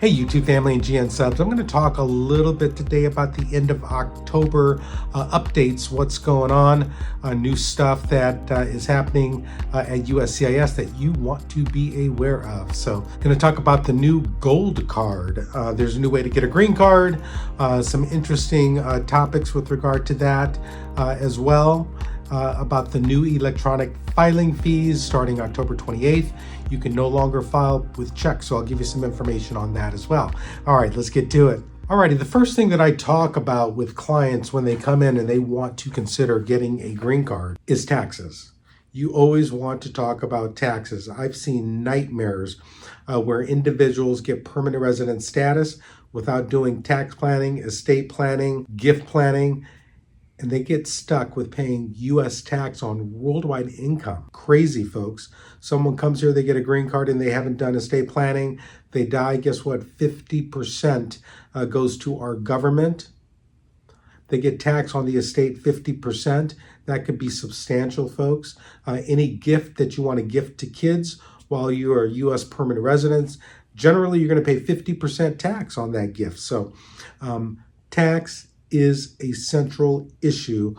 Hey YouTube family and GN subs, I'm going to talk a little bit today about the end of October updates, what's going on, new stuff that is happening at USCIS that you want to be aware of. So I'm going to talk about the new gold card. There's a new way to get a green card, some interesting topics with regard to that as well. About the new electronic filing fees starting October 28th. You can no longer file with checks, so I'll give you some information on that as well. All right, let's get to it. Alrighty, the first thing that I talk about with clients when they come in and they want to consider getting a green card is taxes. You always want to talk about taxes. I've seen nightmares where individuals get permanent resident status without doing tax planning, estate planning, gift planning, and they get stuck with paying U.S. tax on worldwide income. Crazy, folks. Someone comes here, they get a green card, and they haven't done estate planning. They die, guess what? 50% goes to our government. They get taxed on the estate 50%. That could be substantial, folks. Any gift that you want to gift to kids while you are U.S. permanent residents, generally you're going to pay 50% tax on that gift. So tax is a central issue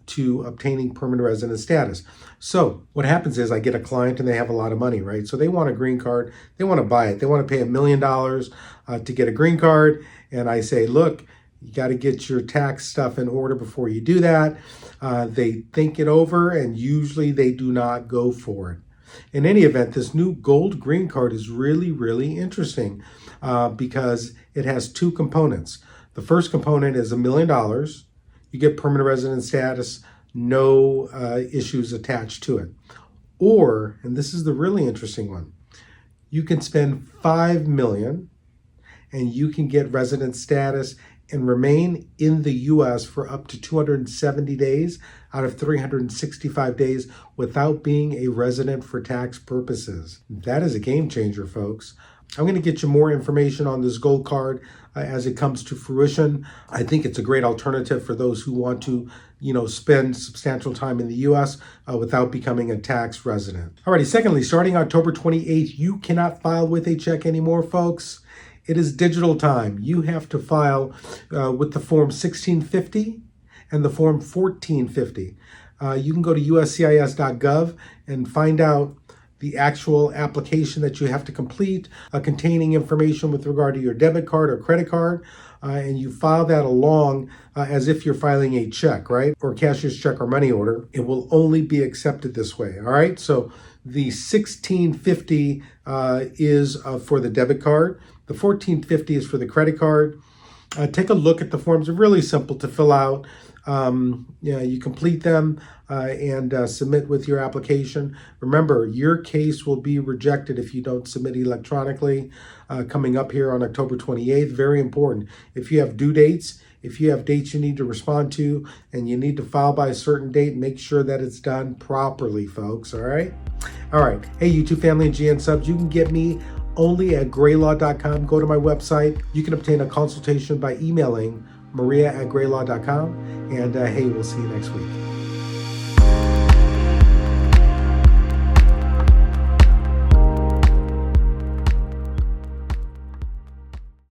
to obtaining permanent resident status. So what happens is I get a client and they have a lot of money, right? So they want a green card. They want to buy it. They want to pay $1 million to get a green card. And I say, look, you got to get your tax stuff in order before you do that. They think it over and usually they do not go for it. In any event, this new gold green card is really, really interesting because it has two components. The first component is $1 million. You get permanent resident status, no issues attached to it. Or, and this is the really interesting one, you can spend $5 million and you can get resident status and remain in the U.S. for up to 270 days out of 365 days without being a resident for tax purposes. That is a game changer, folks. I'm going to get you more information on this gold card as it comes to fruition. I think it's a great alternative for those who want to, spend substantial time in the U.S. Without becoming a tax resident. Alrighty, secondly, starting October 28th, you cannot file with a check anymore, folks. It is digital time. You have to file with the form 1650 and the form 1450. You can go to uscis.gov and find out the actual application that you have to complete containing information with regard to your debit card or credit card, and you file that along as if you're filing a check, right? Or cashier's check or money order. It will only be accepted this way, all right? So the 1650 is for the debit card. The 1450 is for the credit card. Take a look at the forms. They're really simple to fill out. You complete them and submit with your application. Remember, your case will be rejected if you don't submit electronically coming up here on October 28th. Very important. If you have due dates, if you have dates you need to respond to, and you need to file by a certain date, make sure that it's done properly, folks, all right? All right. Hey, YouTube family and GN subs, you can get me only at GrayLaw.com. Go to my website. You can obtain a consultation by emailing maria@graylaw.com. And hey, we'll see you next week.